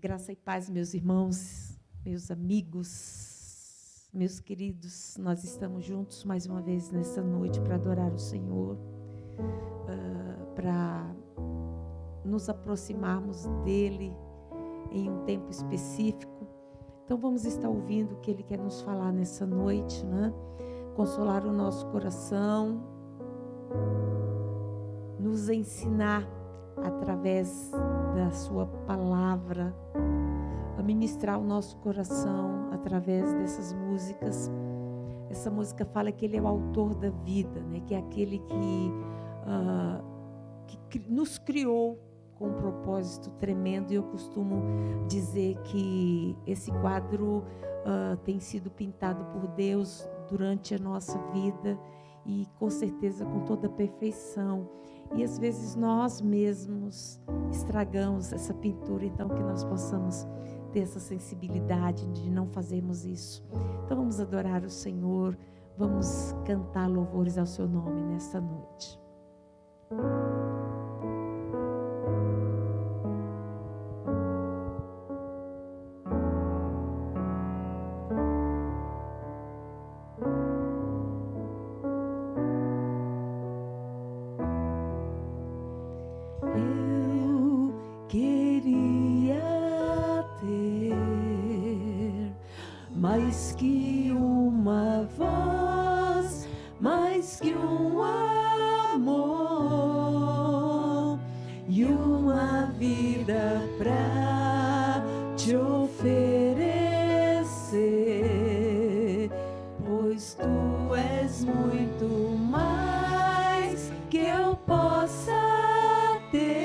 Graça e paz, meus irmãos, meus amigos, meus queridos. Nós estamos juntos mais uma vez nessa noite para adorar o Senhor, para nos aproximarmos dEle em um tempo específico. Então vamos estar ouvindo o que Ele quer nos falar nessa noite, né? Consolar o nosso coração, nos ensinar através da sua palavra, a ministrar o nosso coração através dessas músicas. Essa música fala que Ele é o autor da vida, né? Que é aquele que nos criou com um propósito tremendo. E eu costumo dizer que esse quadro tem sido pintado por Deus durante a nossa vida e com certeza com toda a perfeição. E às vezes nós mesmos estragamos essa pintura, então que nós possamos ter essa sensibilidade de não fazermos isso. Então vamos adorar o Senhor, vamos cantar louvores ao seu nome nesta noite. Mais que uma voz, mais que um amor e uma vida pra te oferecer, pois tu és muito mais que eu possa ter.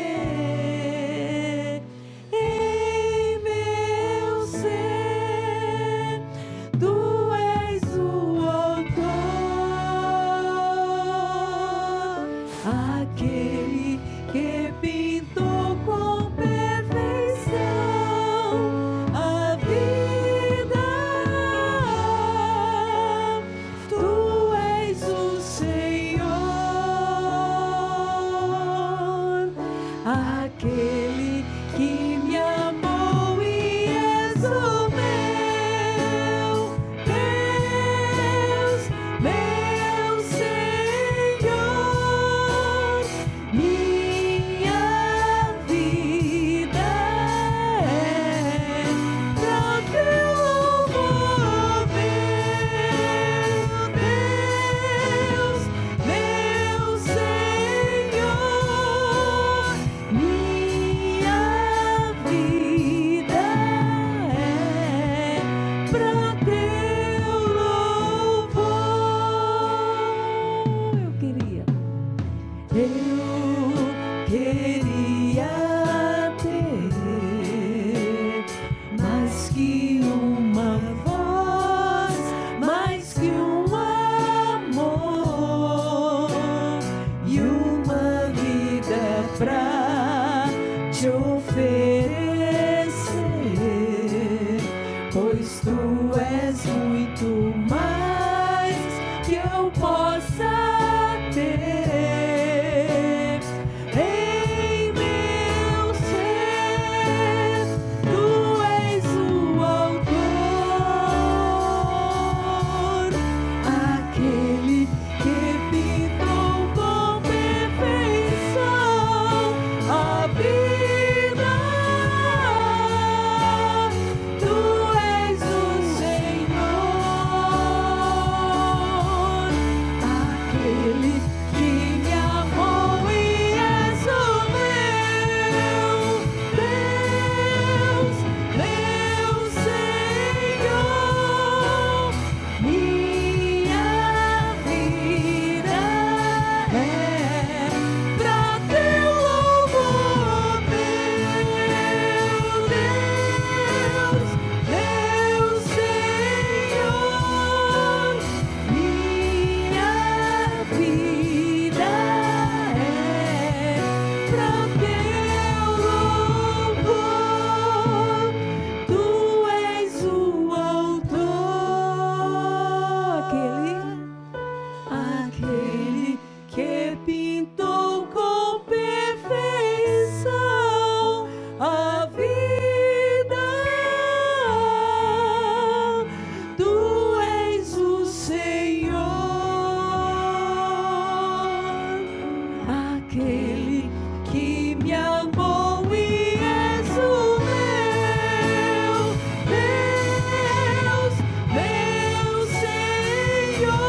aquele que me amou e és o meu Deus, meu Senhor.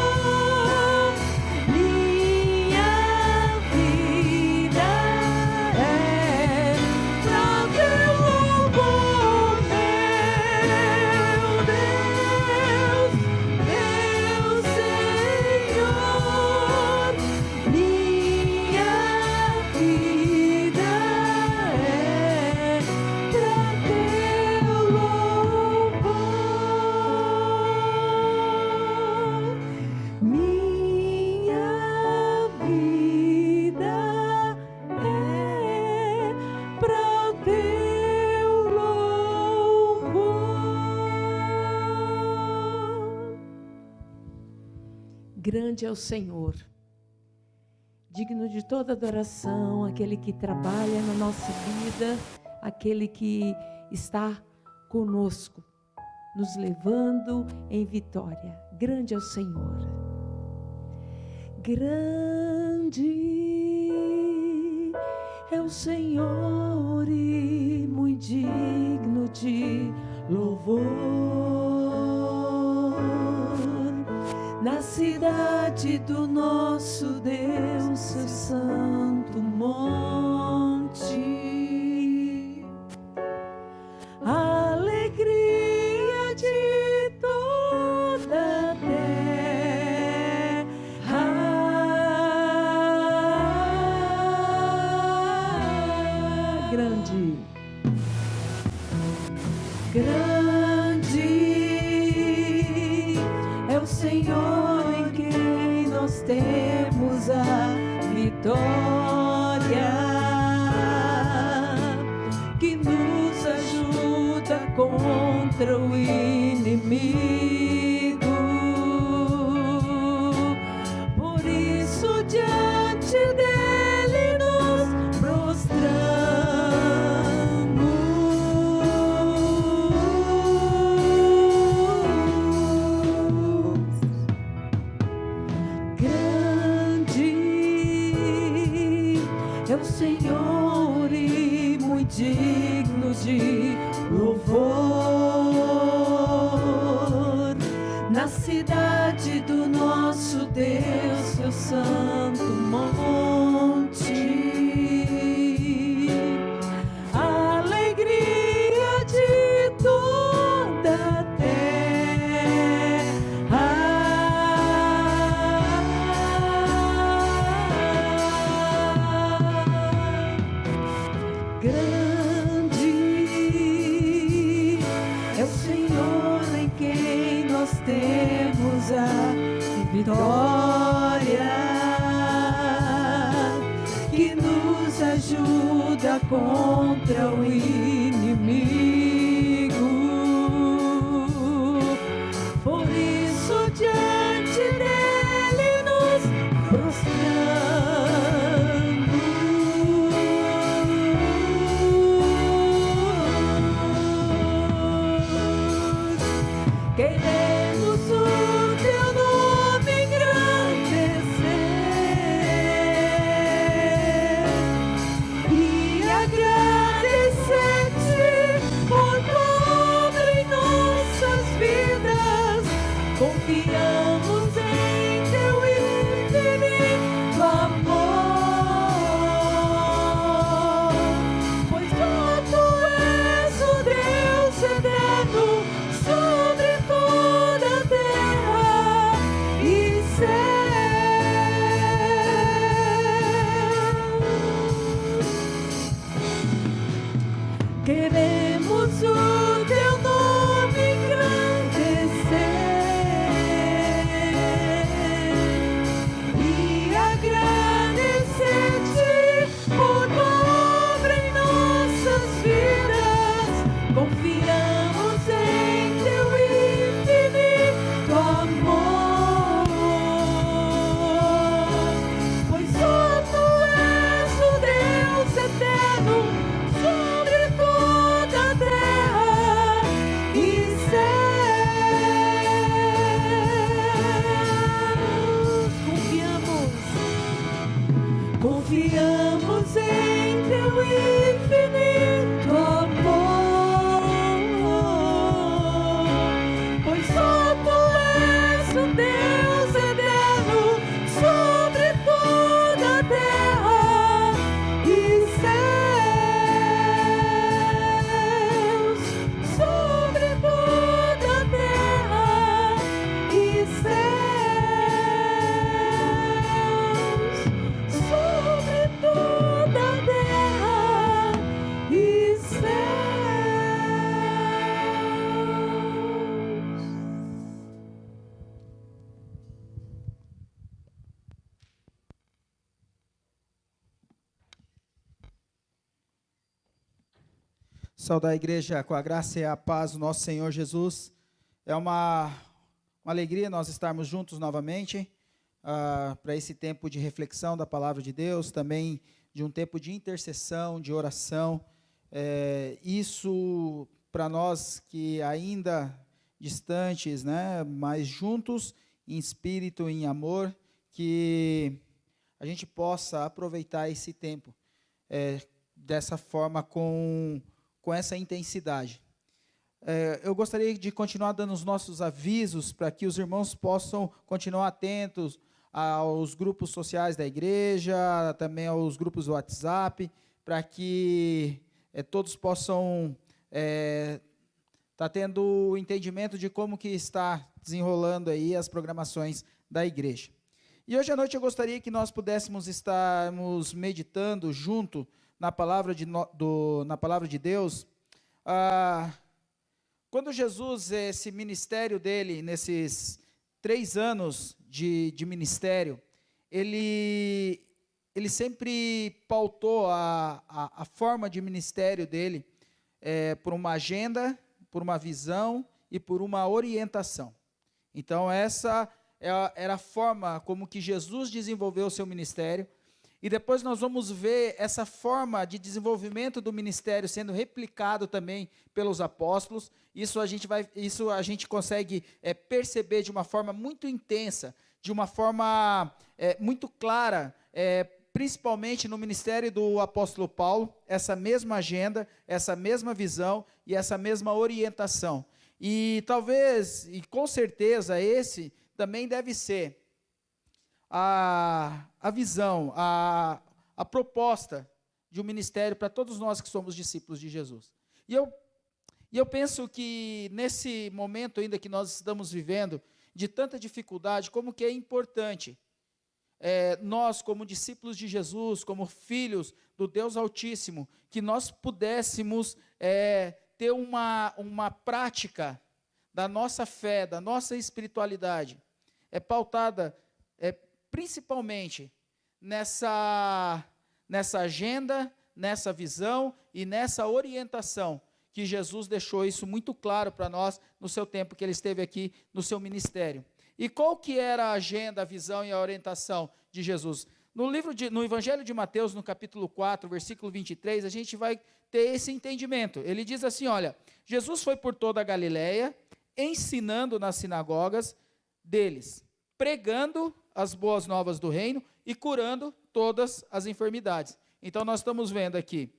Minha vida é pra teu louvor, meu Deus, meu Senhor. Minha vida é pra teu louvor. Minha vida é pra o teu louvor. Grande é o Senhor, digno de toda adoração, aquele que trabalha na nossa vida, aquele que está conosco, nos levando em vitória. Grande é o Senhor. Grande é o Senhor e muito digno de louvor. Na cidade do nosso Deus, seu santo monte, a alegria de toda a terra. Grande, grande é o Senhor em quem nós temos a vitória, que nos ajuda contra o inimigo. Por isso diante dele nos prostramos. Grande é o Senhor e muito digno de louvor. Na cidade do nosso Deus, seu santo monte, a alegria de toda a terra. Grande é o Senhor em quem nós temos a vitória, que nos ajuda contra o inimigo. Por isso diante dele nos prostramos. Queremos o teu nome engrandecer e agradecer-te por tua obra em nossas vidas. Confiamos em teu infinito amor, pois só tu és o Deus eterno sobre toda a terra e céus. Queremos o teu nome engrandecer e agradecer-te por tua obra em nossas vidas. Confiamos em teu infinito amor, pois só tu és o Deus eterno sobre toda a terra Confiamos em teu infinito amor, pois só tu és o Deus eterno sobre toda a terra e céus, sobre toda a terra e céus, sobre toda a terra e céus. Saudar a igreja com a graça e a paz do nosso Senhor Jesus. É uma alegria nós estarmos juntos novamente para esse tempo de reflexão da palavra de Deus, também de um tempo de intercessão, de oração. Isso para nós que ainda distantes, né, mas juntos em espírito, em amor, que a gente possa aproveitar esse tempo dessa forma, com essa intensidade. Eu gostaria de continuar dando os nossos avisos para que os irmãos possam continuar atentos aos grupos sociais da igreja, também aos grupos do WhatsApp, para que todos possam estar tendo o entendimento de como que está desenrolando aí as programações da igreja. E hoje à noite eu gostaria que nós pudéssemos estarmos meditando junto na palavra de Deus. Quando Jesus, esse ministério dele, nesses 3 anos de ministério, ele sempre pautou a forma de ministério dele por uma agenda, por uma visão e por uma orientação. Então essa era a forma como que Jesus desenvolveu o seu ministério. E depois nós vamos ver essa forma de desenvolvimento do ministério sendo replicado também pelos apóstolos. Isso a gente consegue perceber de uma forma muito intensa, de uma forma muito clara, principalmente no ministério do apóstolo Paulo, essa mesma agenda, essa mesma visão e essa mesma orientação. E talvez, e com certeza, esse também deve ser a visão, a proposta de um ministério para todos nós que somos discípulos de Jesus. E eu penso que nesse momento ainda que nós estamos vivendo, de tanta dificuldade, como que é importante nós, como discípulos de Jesus, como filhos do Deus Altíssimo, que nós pudéssemos ter uma prática da nossa fé, da nossa espiritualidade, pautada principalmente nessa agenda, nessa visão e nessa orientação, que Jesus deixou isso muito claro para nós no seu tempo que ele esteve aqui no seu ministério. E qual que era a agenda, a visão e a orientação de Jesus? No Evangelho de Mateus, no capítulo 4, versículo 23, a gente vai ter esse entendimento. Ele diz assim, olha, Jesus foi por toda a Galileia, ensinando nas sinagogas deles, pregando as boas novas do reino e curando todas as enfermidades. Então nós estamos vendo aqui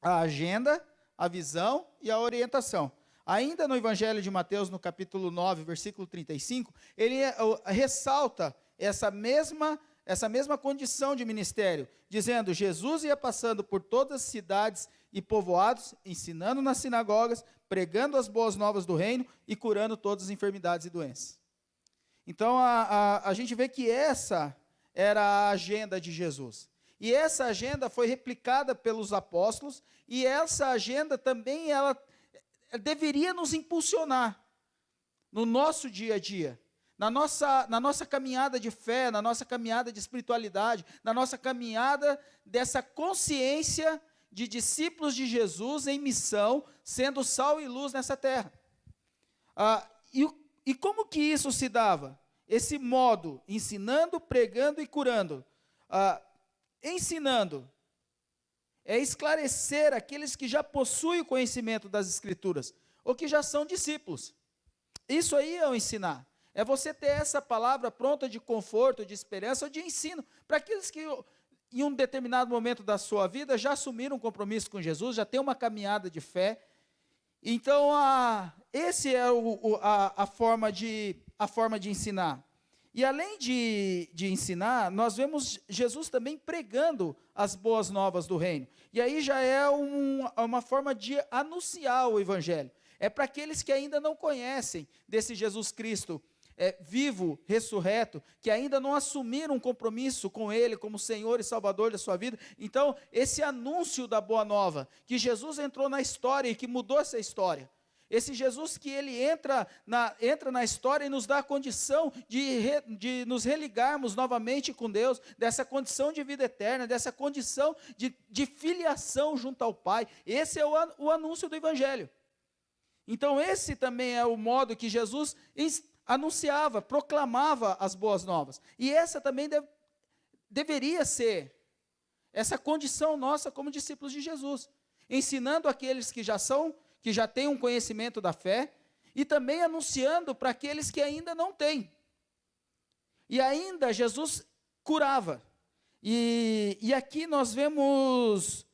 a agenda, a visão e a orientação. Ainda no Evangelho de Mateus, no capítulo 9, versículo 35, ele ressalta essa mesma condição de ministério, dizendo, Jesus ia passando por todas as cidades e povoados, ensinando nas sinagogas, pregando as boas novas do reino e curando todas as enfermidades e doenças. Então, a gente vê que essa era a agenda de Jesus. E essa agenda foi replicada pelos apóstolos, e essa agenda também, ela deveria nos impulsionar no nosso dia a dia, na nossa caminhada de fé, na nossa caminhada de espiritualidade, na nossa caminhada dessa consciência de discípulos de Jesus em missão, sendo sal e luz nessa terra. E como que isso se dava? Esse modo, ensinando, pregando e curando. Ensinando é esclarecer aqueles que já possuem o conhecimento das Escrituras, ou que já são discípulos. Isso aí é o ensinar. É você ter essa palavra pronta de conforto, de esperança ou de ensino, para aqueles que em um determinado momento da sua vida, já assumiram um compromisso com Jesus, já tem uma caminhada de fé. Então, esse é a forma de ensinar. E além de ensinar, nós vemos Jesus também pregando as boas novas do reino. E aí já é uma forma de anunciar o evangelho. É para aqueles que ainda não conhecem desse Jesus Cristo vivo, ressurreto, que ainda não assumiram um compromisso com Ele como Senhor e Salvador da sua vida. Então, esse anúncio da boa nova, que Jesus entrou na história e que mudou essa história. Esse Jesus que ele entra na história e nos dá a condição de nos religarmos novamente com Deus, dessa condição de vida eterna, dessa condição de filiação junto ao Pai. Esse é o anúncio do Evangelho. Então esse também é o modo que Jesus anunciava, proclamava as boas novas. E essa também deveria ser essa condição nossa como discípulos de Jesus, ensinando aqueles que já têm um conhecimento da fé, e também anunciando para aqueles que ainda não têm. E ainda Jesus curava. E aqui nós vemos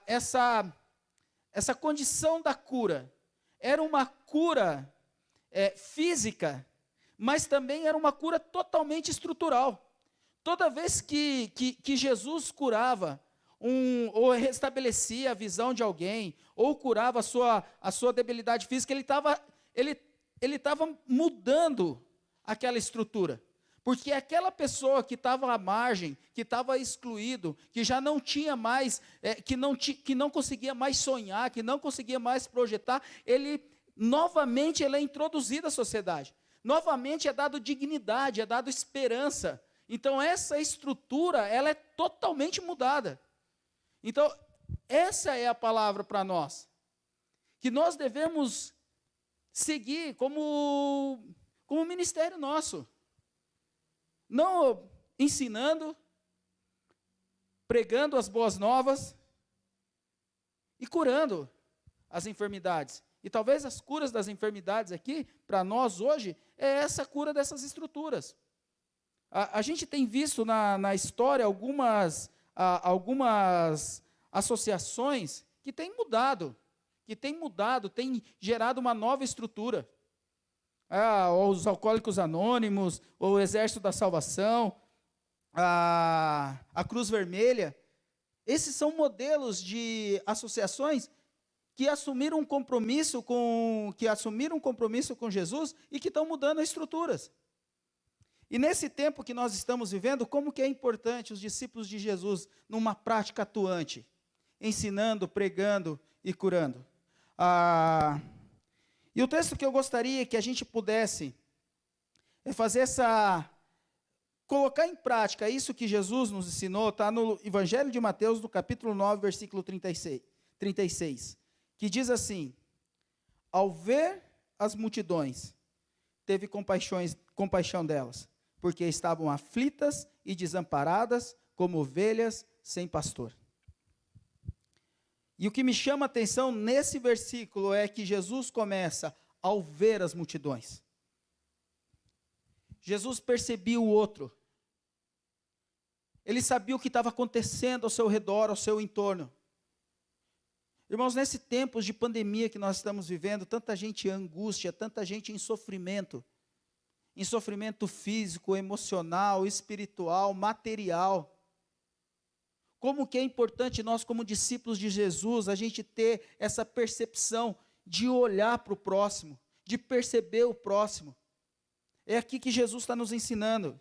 essa condição da cura. Era uma cura física, mas também era uma cura totalmente estrutural. Toda vez que Jesus curava, ou restabelecia a visão de alguém, ou curava a sua debilidade física, ele estava mudando aquela estrutura. Porque aquela pessoa que estava à margem, que estava excluído, que já não tinha mais, que não conseguia mais sonhar, que não conseguia mais projetar, novamente ele é introduzido à sociedade. Novamente é dado dignidade, é dado esperança. Então essa estrutura, ela é totalmente mudada. Então, essa é a palavra para nós, que nós devemos seguir como ministério nosso, não ensinando, pregando as boas novas e curando as enfermidades. E talvez as curas das enfermidades aqui, para nós hoje, é essa cura dessas estruturas. A gente tem visto na história algumas associações que têm mudado, têm gerado uma nova estrutura. Os Alcoólicos Anônimos, o Exército da Salvação, a Cruz Vermelha. Esses são modelos de associações que assumiram um compromisso com Jesus e que estão mudando as estruturas. E nesse tempo que nós estamos vivendo, como que é importante os discípulos de Jesus numa prática atuante, ensinando, pregando e curando. E o texto que eu gostaria que a gente pudesse fazer colocar em prática isso que Jesus nos ensinou, está no Evangelho de Mateus, no capítulo 9, versículo 36, que diz assim: ao ver as multidões, teve compaixão delas, porque estavam aflitas e desamparadas, como ovelhas sem pastor. E o que me chama a atenção nesse versículo é que Jesus começa ao ver as multidões. Jesus percebia o outro. Ele sabia o que estava acontecendo ao seu redor, ao seu entorno. Irmãos, nesse tempo de pandemia que nós estamos vivendo, tanta gente em angústia, tanta gente em sofrimento físico, emocional, espiritual, material. Como que é importante nós, como discípulos de Jesus, a gente ter essa percepção de olhar para o próximo, de perceber o próximo. É aqui que Jesus está nos ensinando.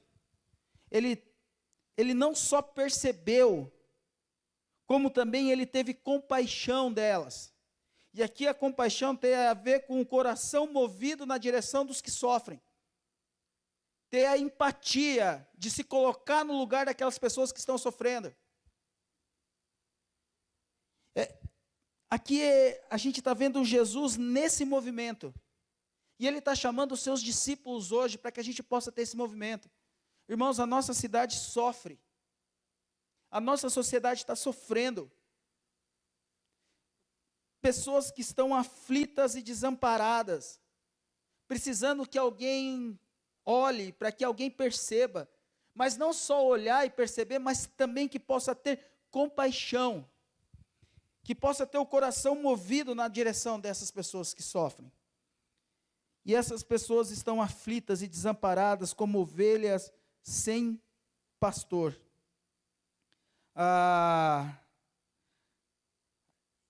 Ele não só percebeu, como também ele teve compaixão delas. E aqui a compaixão tem a ver com o coração movido na direção dos que sofrem. Ter a empatia de se colocar no lugar daquelas pessoas que estão sofrendo. Aqui a gente está vendo Jesus nesse movimento. E ele está chamando os seus discípulos hoje para que a gente possa ter esse movimento. Irmãos, a nossa cidade sofre. A nossa sociedade está sofrendo. Pessoas que estão aflitas e desamparadas, precisando que alguém olhe, para que alguém perceba. Mas não só olhar e perceber, mas também que possa ter compaixão, que possa ter o coração movido na direção dessas pessoas que sofrem. E essas pessoas estão aflitas e desamparadas como ovelhas sem pastor.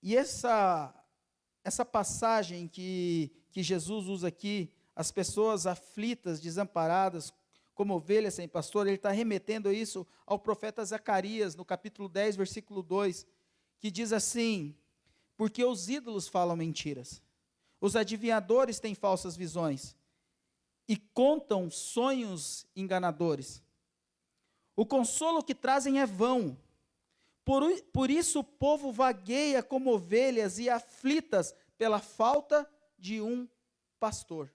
E essa passagem que Jesus usa aqui, as pessoas aflitas, desamparadas, como ovelhas sem pastor, ele está remetendo isso ao profeta Zacarias, no capítulo 10, versículo 2, que diz assim: porque os ídolos falam mentiras, os adivinhadores têm falsas visões, e contam sonhos enganadores. O consolo que trazem é vão, por isso o povo vagueia como ovelhas e aflitas pela falta de um pastor.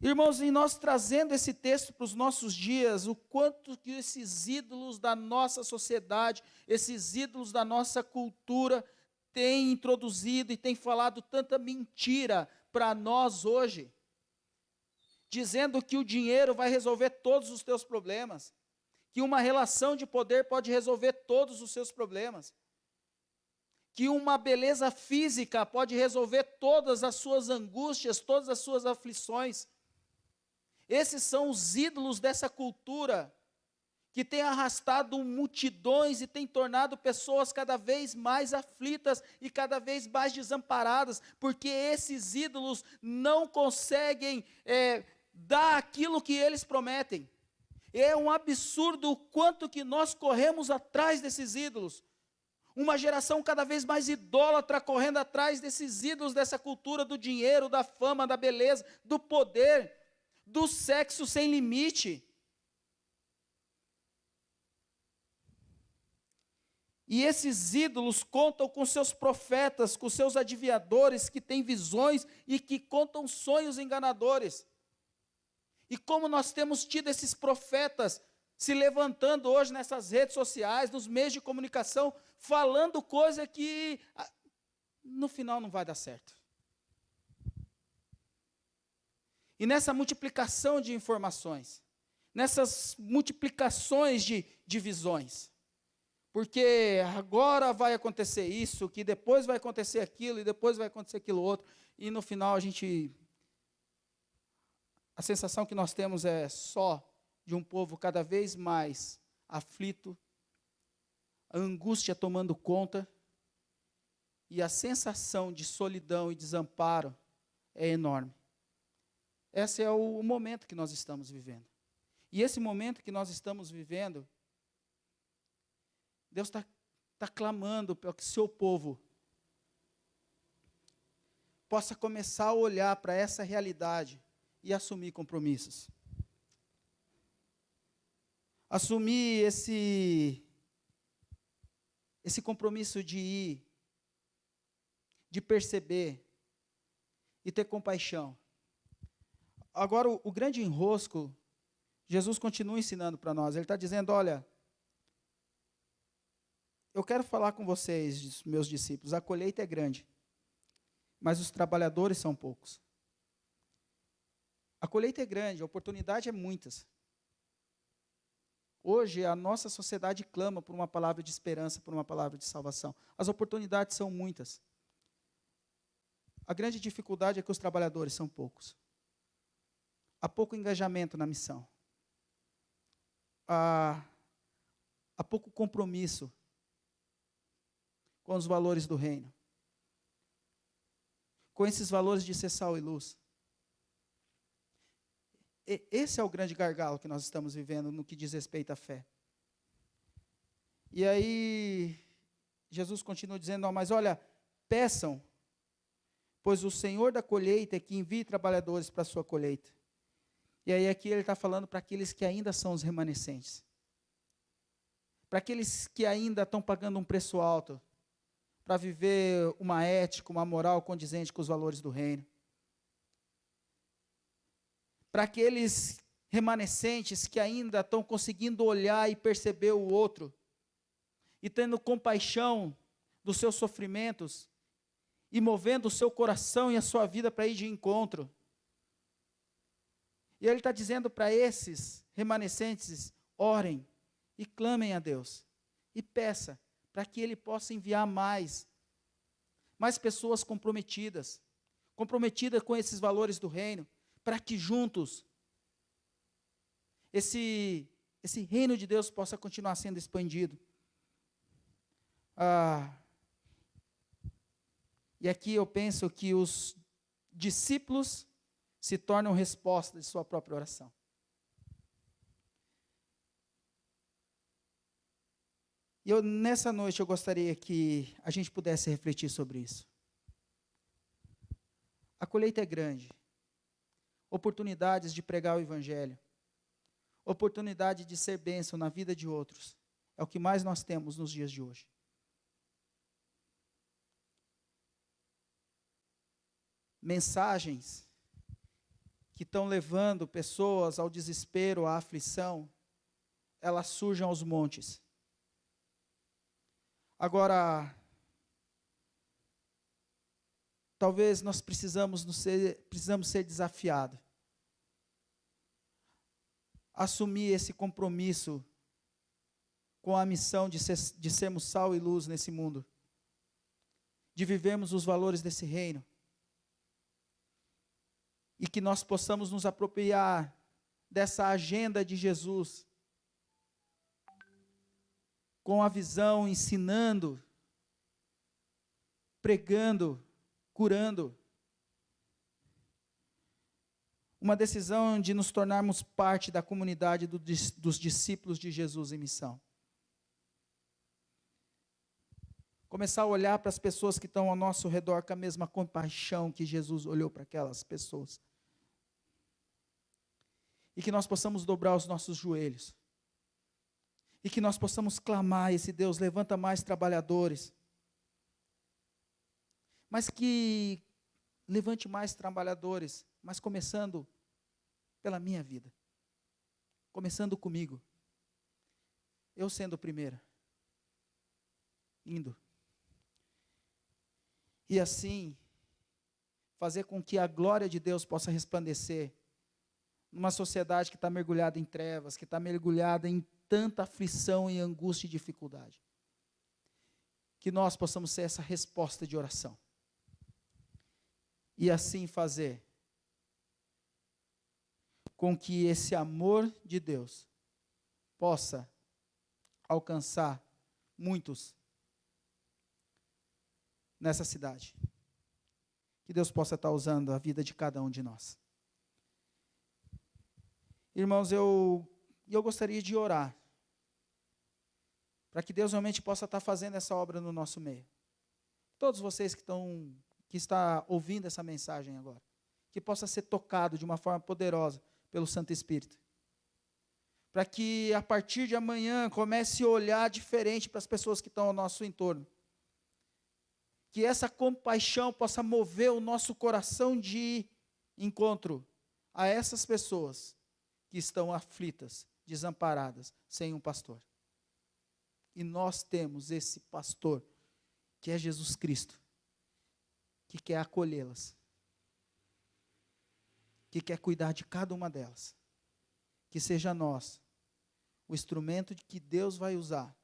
Irmãos, e nós trazendo esse texto para os nossos dias, o quanto que esses ídolos da nossa sociedade, esses ídolos da nossa cultura, têm introduzido e têm falado tanta mentira para nós hoje, dizendo que o dinheiro vai resolver todos os teus problemas, que uma relação de poder pode resolver todos os seus problemas, que uma beleza física pode resolver todas as suas angústias, todas as suas aflições. Esses são os ídolos dessa cultura, que tem arrastado multidões e tem tornado pessoas cada vez mais aflitas e cada vez mais desamparadas, porque esses ídolos não conseguem dar aquilo que eles prometem. É um absurdo o quanto que nós corremos atrás desses ídolos. Uma geração cada vez mais idólatra correndo atrás desses ídolos dessa cultura do dinheiro, da fama, da beleza, do poder, do sexo sem limite. E esses ídolos contam com seus profetas, com seus adivinhadores que têm visões e que contam sonhos enganadores. E como nós temos tido esses profetas se levantando hoje nessas redes sociais, nos meios de comunicação, falando coisa que no final não vai dar certo. E nessa multiplicação de informações, nessas multiplicações de visões, porque agora vai acontecer isso, que depois vai acontecer aquilo, e depois vai acontecer aquilo outro, e no final a sensação que nós temos é só de um povo cada vez mais aflito, a angústia tomando conta, e a sensação de solidão e desamparo é enorme. Esse é o momento que nós estamos vivendo. E esse momento que nós estamos vivendo, Deus está clamando para que o seu povo possa começar a olhar para essa realidade e assumir compromissos. Assumir esse compromisso de ir, de perceber e ter compaixão. Agora, o grande enrosco, Jesus continua ensinando para nós. Ele está dizendo, olha, eu quero falar com vocês, meus discípulos, a colheita é grande, mas os trabalhadores são poucos. A colheita é grande, a oportunidade é muitas. Hoje, a nossa sociedade clama por uma palavra de esperança, por uma palavra de salvação. As oportunidades são muitas. A grande dificuldade é que os trabalhadores são poucos. Há pouco engajamento na missão. Há pouco compromisso com os valores do reino. Com esses valores de ser sal e luz. Esse é o grande gargalo que nós estamos vivendo no que diz respeito à fé. E aí, Jesus continua dizendo, mas olha, peçam, pois o Senhor da colheita é que envie trabalhadores para a sua colheita. E aí aqui ele está falando para aqueles que ainda são os remanescentes. Para aqueles que ainda estão pagando um preço alto, para viver uma ética, uma moral condizente com os valores do reino. Para aqueles remanescentes que ainda estão conseguindo olhar e perceber o outro, e tendo compaixão dos seus sofrimentos, e movendo o seu coração e a sua vida para ir de encontro. E ele está dizendo para esses remanescentes: orem e clamem a Deus. E peça para que Ele possa enviar mais pessoas comprometidas com esses valores do reino, para que juntos esse reino de Deus possa continuar sendo expandido. E aqui eu penso que os discípulos se tornam resposta de sua própria oração. E nessa noite eu gostaria que a gente pudesse refletir sobre isso. A colheita é grande. Oportunidades de pregar o Evangelho. Oportunidade de ser bênção na vida de outros. É o que mais nós temos nos dias de hoje. Mensagens que estão levando pessoas ao desespero, à aflição, elas surgem aos montes. Agora, talvez nós precisamos ser desafiados. Assumir esse compromisso com a missão de sermos sal e luz nesse mundo. De vivermos os valores desse reino. E que nós possamos nos apropriar dessa agenda de Jesus, com a visão, ensinando, pregando, curando. Uma decisão de nos tornarmos parte da comunidade dos discípulos de Jesus em missão. Começar a olhar para as pessoas que estão ao nosso redor com a mesma compaixão que Jesus olhou para aquelas pessoas. E que nós possamos dobrar os nossos joelhos. E que nós possamos clamar: esse Deus levanta mais trabalhadores. Mas que levante mais trabalhadores, mas começando pela minha vida. Começando comigo. Eu sendo o primeiro. Indo. E assim, fazer com que a glória de Deus possa resplandecer numa sociedade que está mergulhada em trevas, que está mergulhada em tanta aflição e angústia e dificuldade. Que nós possamos ser essa resposta de oração. E assim fazer com que esse amor de Deus possa alcançar muitos nessa cidade. Que Deus possa estar usando a vida de cada um de nós. Irmãos, eu gostaria de orar para que Deus realmente possa estar fazendo essa obra no nosso meio. Todos vocês que estão ouvindo essa mensagem agora, que possa ser tocado de uma forma poderosa pelo Santo Espírito. Para que a partir de amanhã comece a olhar diferente para as pessoas que estão ao nosso entorno. Que essa compaixão possa mover o nosso coração de encontro a essas pessoas que estão aflitas, desamparadas, sem um pastor. E nós temos esse pastor, que é Jesus Cristo, que quer acolhê-las, que quer cuidar de cada uma delas. Que seja nós o instrumento que Deus vai usar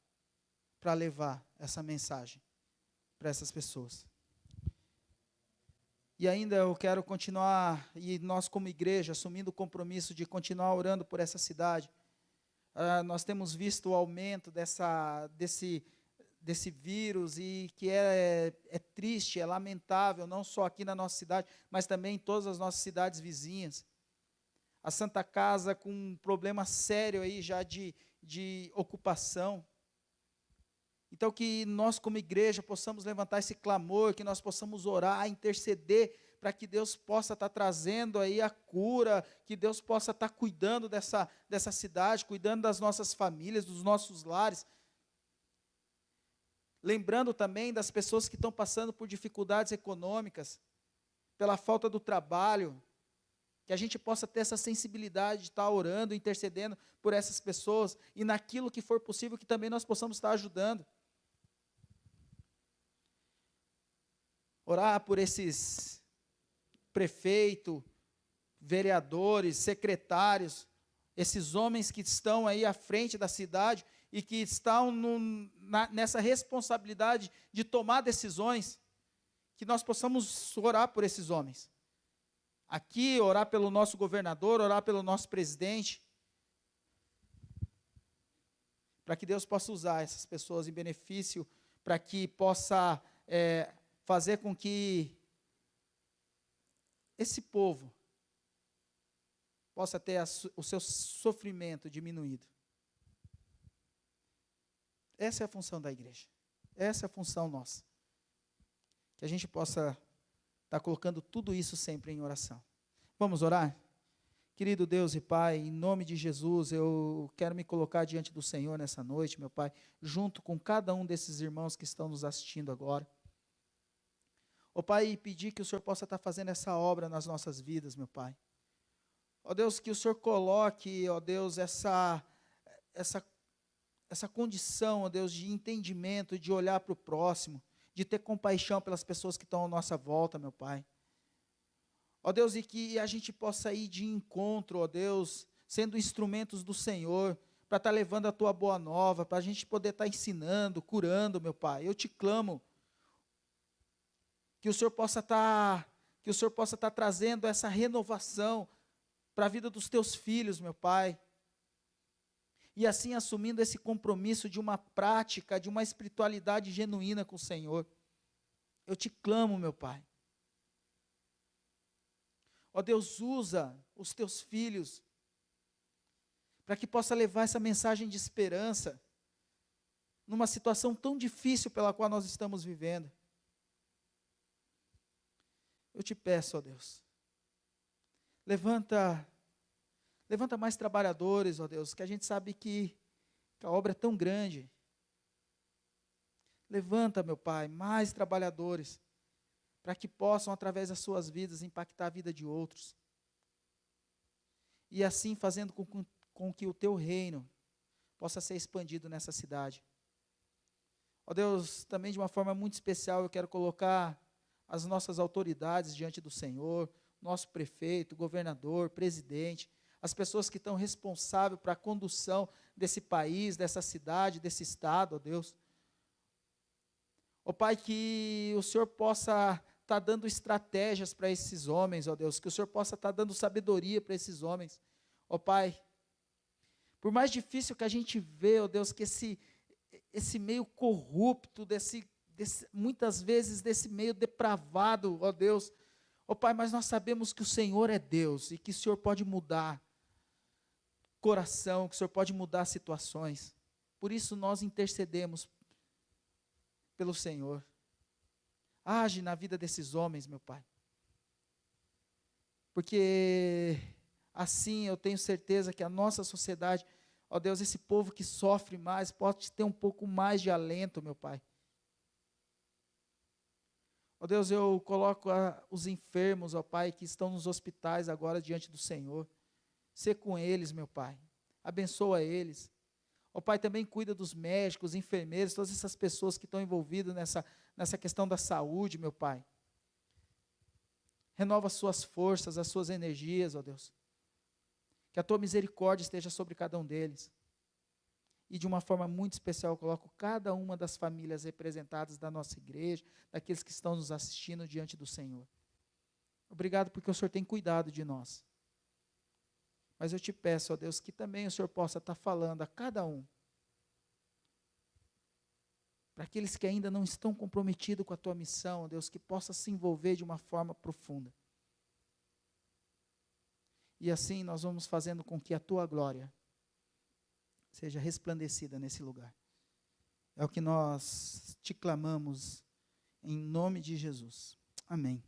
para levar essa mensagem para essas pessoas. E ainda eu quero continuar, e nós como igreja, assumindo o compromisso de continuar orando por essa cidade. Nós temos visto o aumento desse vírus, e que é triste, é lamentável, não só aqui na nossa cidade, mas também em todas as nossas cidades vizinhas. A Santa Casa com um problema sério aí já de ocupação. Então que nós como igreja possamos levantar esse clamor, que nós possamos orar, interceder, para que Deus possa estar trazendo aí a cura, que Deus possa estar cuidando dessa cidade, cuidando das nossas famílias, dos nossos lares. Lembrando também das pessoas que estão passando por dificuldades econômicas, pela falta do trabalho, que a gente possa ter essa sensibilidade de estar orando, intercedendo por essas pessoas, e naquilo que for possível, que também nós possamos estar ajudando. Orar por esses prefeitos, vereadores, secretários, esses homens que estão aí à frente da cidade e que estão nessa responsabilidade de tomar decisões, que nós possamos orar por esses homens. Aqui, orar pelo nosso governador, orar pelo nosso presidente, para que Deus possa usar essas pessoas em benefício, para que possa fazer com que esse povo possa ter o seu sofrimento diminuído. Essa é a função da igreja. Essa é a função nossa. Que a gente possa estar colocando tudo isso sempre em oração. Vamos orar? Querido Deus e Pai, em nome de Jesus, eu quero me colocar diante do Senhor nessa noite, meu Pai, junto com cada um desses irmãos que estão nos assistindo agora. Ó Pai, e pedir que o Senhor possa estar fazendo essa obra nas nossas vidas, meu Pai. Ó Deus, que o Senhor coloque, ó Deus, essa condição, ó Deus, de entendimento, de olhar para o próximo, de ter compaixão pelas pessoas que estão à nossa volta, meu Pai. Ó Deus, e que a gente possa ir de encontro, ó Deus, sendo instrumentos do Senhor, para estar levando a Tua boa nova, para a gente poder estar ensinando, curando, meu Pai. Eu te clamo, que o Senhor possa estar trazendo essa renovação para a vida dos Teus filhos, meu Pai. E assim assumindo esse compromisso de uma prática, de uma espiritualidade genuína com o Senhor. Eu te clamo, meu Pai. Ó Deus, usa os Teus filhos para que possa levar essa mensagem de esperança numa situação tão difícil pela qual nós estamos vivendo. Eu te peço, ó Deus, levanta mais trabalhadores, ó Deus, que a gente sabe que a obra é tão grande. Levanta, meu Pai, mais trabalhadores, para que possam, através das suas vidas, impactar a vida de outros. E assim fazendo com que o Teu reino possa ser expandido nessa cidade. Ó Deus, também de uma forma muito especial, eu quero colocar as nossas autoridades diante do Senhor, nosso prefeito, governador, presidente, as pessoas que estão responsáveis para a condução desse país, dessa cidade, desse estado, ó Deus. Ó Pai, que o Senhor possa estar dando estratégias para esses homens, ó Deus, que o Senhor possa estar dando sabedoria para esses homens. Ó Pai, por mais difícil que a gente vê, ó Deus, que esse meio corrupto, muitas vezes desse meio depravado, ó Deus, ó Pai, mas nós sabemos que o Senhor é Deus e que o Senhor pode mudar coração, que o Senhor pode mudar situações. Por isso nós intercedemos pelo Senhor. Age na vida desses homens, meu Pai. Porque assim eu tenho certeza que a nossa sociedade, ó Deus, esse povo que sofre mais, pode ter um pouco mais de alento, meu Pai. Ó Deus, eu coloco os enfermos, ó Pai, que estão nos hospitais agora diante do Senhor. Sê com eles, meu Pai. Abençoa eles. Ó Pai, também cuida dos médicos, enfermeiros, todas essas pessoas que estão envolvidas nessa questão da saúde, meu Pai. Renova as suas forças, as suas energias, ó Deus. Que a Tua misericórdia esteja sobre cada um deles. E de uma forma muito especial, eu coloco cada uma das famílias representadas da nossa igreja, daqueles que estão nos assistindo diante do Senhor. Obrigado porque o Senhor tem cuidado de nós. Mas eu te peço, ó Deus, que também o Senhor possa estar falando a cada um. Para aqueles que ainda não estão comprometidos com a Tua missão, ó Deus, que possa se envolver de uma forma profunda. E assim nós vamos fazendo com que a Tua glória seja resplandecida nesse lugar. É o que nós te clamamos em nome de Jesus. Amém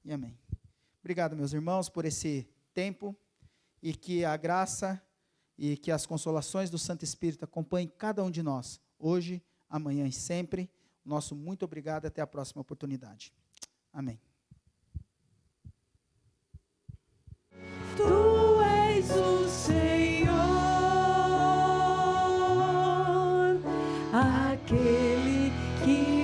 e amém. Obrigado, meus irmãos, por esse tempo e que a graça e que as consolações do Santo Espírito acompanhem cada um de nós, hoje, amanhã e sempre. Nosso muito obrigado, até a próxima oportunidade. Amém. Tu és o Senhor, aquele que